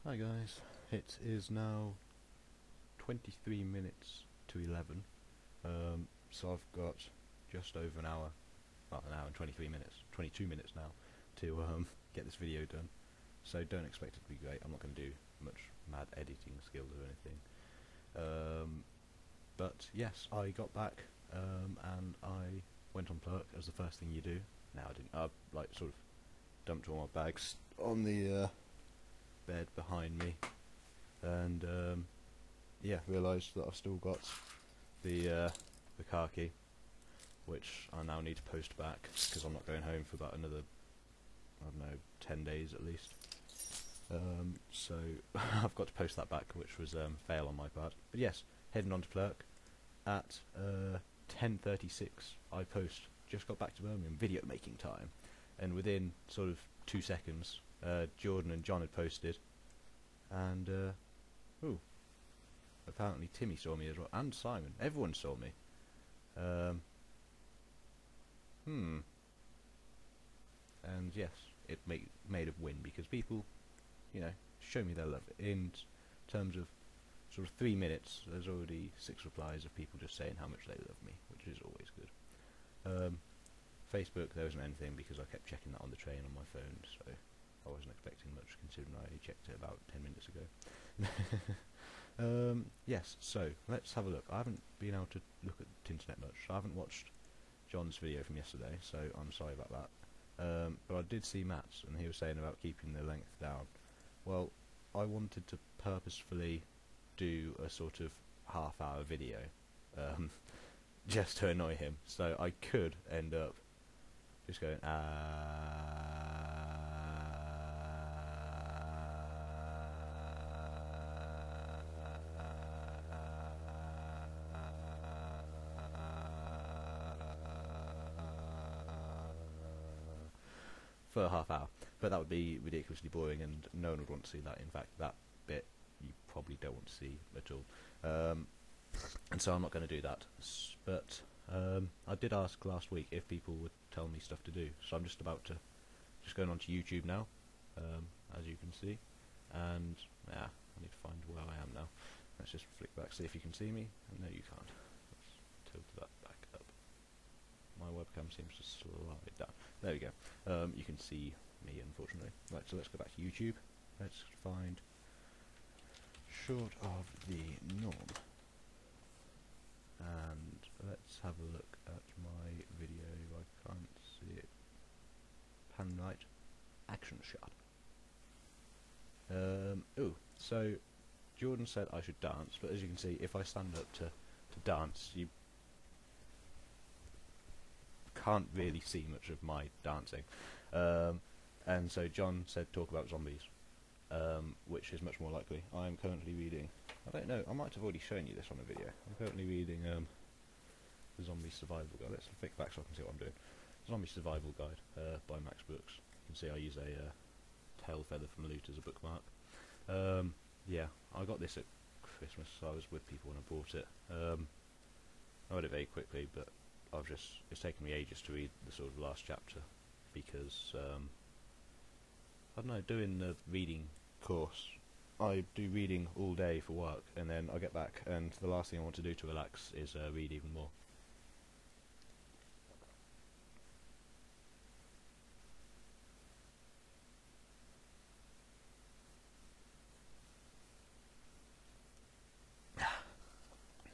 Hi guys, it is now 23 minutes to 11, so I've got just over an hour, well an hour and 23 minutes, 22 minutes now to get this video done, so don't expect it to be great. I'm not going to do much mad editing skills or anything, but yes, I got back and I went on Plurk as the first thing you do. Now I didn't, I like sort of dumped all my bags on the bed behind me, and yeah, realised that I've still got the car key, which I now need to post back because I'm not going home for about another, I don't know, 10 days at least. So I've got to post that back, which was fail on my part. But yes, heading on to Plurk at 10:36. I post. Just got back to Birmingham, video making time, and within sort of 2 seconds, Jordan and John had posted, and apparently Timmy saw me as well, and Simon. Everyone saw me. And yes, it made a win because people, you know, show me their love. In terms of sort of 3 minutes, there's already 6 replies of people just saying how much they love me, which is always good. Facebook, there wasn't anything because I kept checking that on the train on my phone, so I wasn't expecting much considering I checked it about 10 minutes ago. Yes, so let's have a look. I haven't been able to look at the internet much. I haven't watched John's video from yesterday, so I'm sorry about that. But I did see Matt's, and he was saying about keeping the length down. Well, I wanted to purposefully do a sort of half-hour video, just to annoy him, so I could end up just going for a half hour, but that would be ridiculously boring and no one would want to see that. In fact, that bit you probably don't want to see at all, and so I'm not going to do that. But I did ask last week if people would tell me stuff to do, so I'm just going on to YouTube now, as you can see, and yeah, I need to find where I am now. Let's just flick back, see if you can see me. No, you can't. Let's tilt that back up. My webcam seems to slide down. There we go. You can see me, unfortunately. Right, so let's go back to YouTube. Let's find Short of the Norm, and let's have a look at my video. I can't see it. Pan right, action shot. So Jordan said I should dance, but as you can see, if I stand up to dance, you can't really see much of my dancing. And so John said talk about zombies, which is much more likely. I am currently reading, I don't know, I might have already shown you this on a video. I'm currently reading the Zombie Survival Guide. Let's flick back so I can see what I'm doing. Zombie Survival Guide by Max Brooks. You can see I use a tail feather from Loot as a bookmark. Yeah, I got this at Christmas, so I was with people when I bought it. I read it very quickly, but it's taken me ages to read the sort of last chapter because I don't know, doing the reading course, I do reading all day for work, and then I get back and the last thing I want to do to relax is read even more.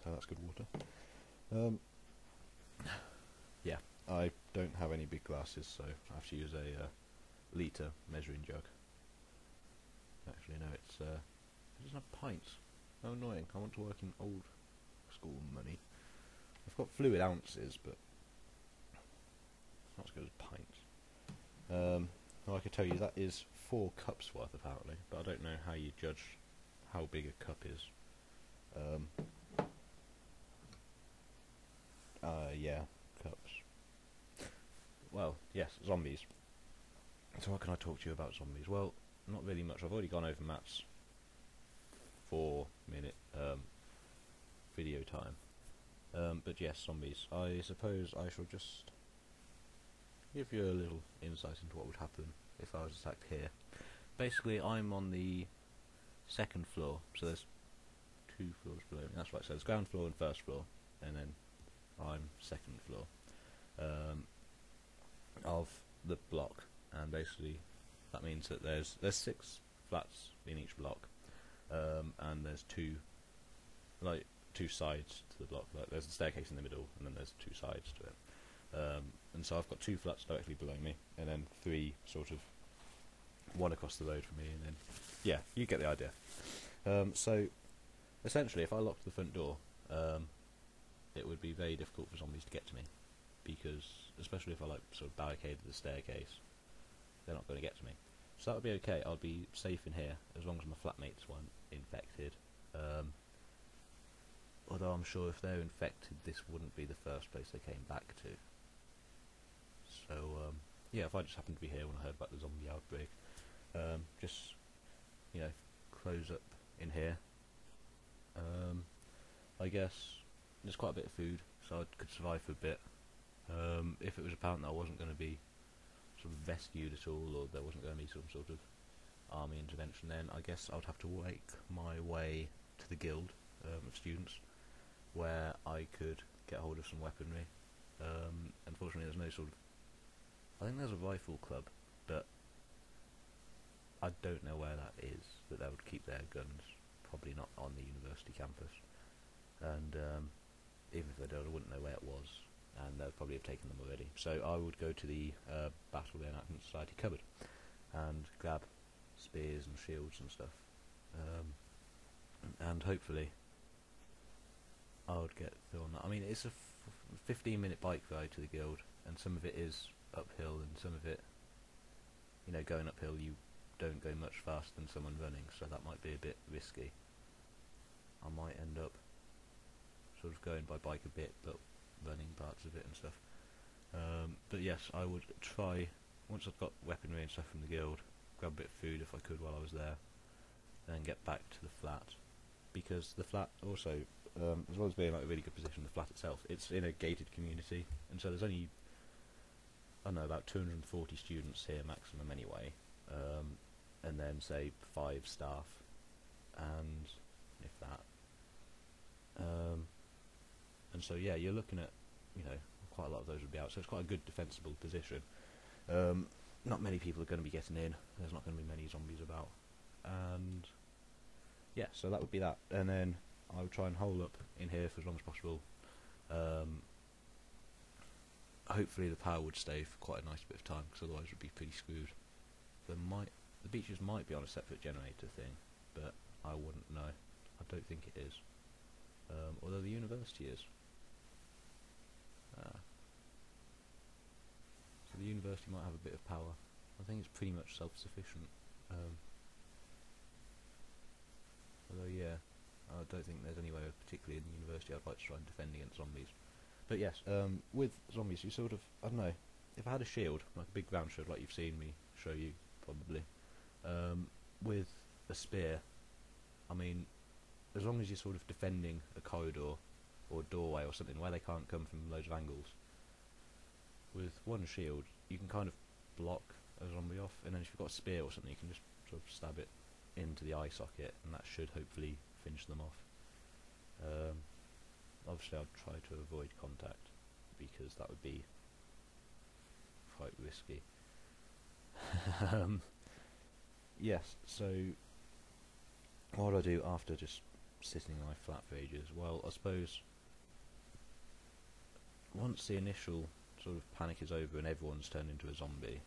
So that's good water. Yeah, I don't have any big glasses, so I have to use a litre measuring jug. Actually, no, it doesn't have pints. How annoying. I want to work in old school money. I've got fluid ounces, but it's not as good as pints. Well, I could tell you that is 4 cups worth, apparently, but I don't know how you judge how big a cup is. Yeah, cups. Well, yes, zombies. So what can I talk to you about zombies? Well, not really much. I've already gone over Matt's 4-minute video time. But yes, zombies. I suppose I shall just give you a little insight into what would happen if I was attacked here. Basically, I'm on the second floor, so there's 2 floors below me. That's right. So there's ground floor and first floor, and then I'm second floor of the block, and basically that means that there's 6 flats in each block, and there's two sides to the block. Like there's a staircase in the middle, and then there's 2 sides to it. And so I've got 2 flats directly below me, and then 3 sort of one across the road from me, and then yeah, you get the idea. So essentially, if I locked the front door, it would be very difficult for zombies to get to me, because especially if I like sort of barricaded the staircase, they're not going to get to me. So that would be okay. I'll be safe in here as long as my flatmates weren't infected. Although I'm sure if they're infected, this wouldn't be the first place they came back to. So yeah, if I just happened to be here when I heard about the zombie outbreak, just close up in here. I guess there's quite a bit of food, so I could survive for a bit. If it was apparent that I wasn't going to be sort of rescued at all, or there wasn't going to be some sort of army intervention, then I guess I would have to make my way to the guild of students, where I could get hold of some weaponry. Unfortunately, there's no sort of... I think there's a rifle club, but I don't know where that is, that they would keep their guns. Probably not on the university campus. And even if they did, I wouldn't know where it was, and they'd probably have taken them already. So I would go to the Battle Reenactment Society cupboard and grab spears and shields and stuff, and hopefully I would get through on that. I mean, it's a 15-minute bike ride to the guild, and some of it is uphill, and some of it, going uphill you don't go much faster than someone running, so that might be a bit risky. I might end up sort of going by bike a bit, but running parts of it and stuff. But yes, I would try, once I've got weaponry and stuff from the guild, grab a bit of food if I could while I was there, then get back to the flat. Because the flat also, as well as being like a really good position, the flat itself, it's in a gated community, and so there's only, I don't know, about 240 students here maximum anyway, and then say 5 staff, and if that. And so yeah, you're looking at, quite a lot of those would be out, so it's quite a good defensible position. Not many people are going to be getting in, there's not going to be many zombies about, and yeah, so that would be that. And then I would try and hole up in here for as long as possible. Hopefully the power would stay for quite a nice bit of time, because otherwise we'd be pretty screwed. The beaches might be on a separate generator thing, but I wouldn't know. I don't think it is. Although the university is. So the university might have a bit of power. I think it's pretty much self-sufficient. Although yeah, I don't think there's anywhere particularly in the university I'd like to try and defend against zombies. But yes, with zombies you sort of, I don't know, if I had a shield, like a big ground shield like you've seen me show you probably, with a spear, I mean, as long as you're sort of defending a corridor or a doorway or something where they can't come from loads of angles, with one shield you can kind of block a zombie off, and then if you've got a spear or something you can just sort of stab it into the eye socket, and that should hopefully finish them off. Obviously I'd try to avoid contact, because that would be quite risky. Yes, so what do I do after just sitting in my flat for ages? Well, I suppose once the initial sort of panic is over and everyone's turned into a zombie,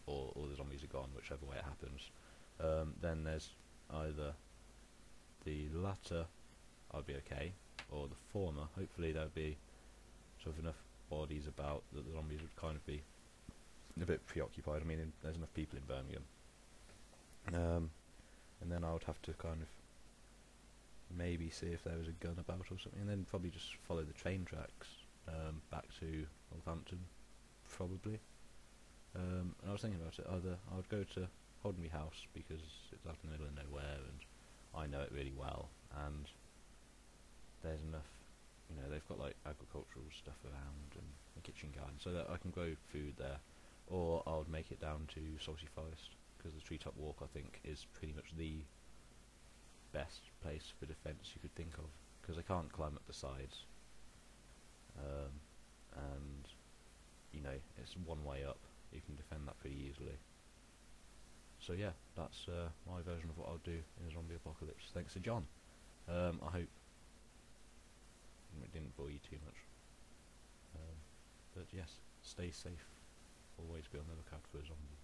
or the zombies are gone, whichever way it happens, then there's either the latter, I'd be okay, or the former, hopefully there'd be sort of enough bodies about that the zombies would kind of be a bit preoccupied. I mean, there's enough people in Birmingham. And then I would have to kind of maybe see if there was a gun about or something, and then probably just follow the train tracks back to Northampton, probably. And I was thinking about it, either I would go to Holdenby House, because it's out in the middle of nowhere and I know it really well, and there's enough, they've got like agricultural stuff around and a kitchen garden, so that I can grow food there. Or I would make it down to Salty Forest, because the Treetop Walk I think is pretty much the best place for defence you could think of, because they can't climb up the sides, and you know, it's one way up. You can defend that pretty easily. So yeah, that's my version of what I'll do in a zombie apocalypse. Thanks to John. I hope it didn't bore you too much. But yes, stay safe. Always be on the lookout for a zombie.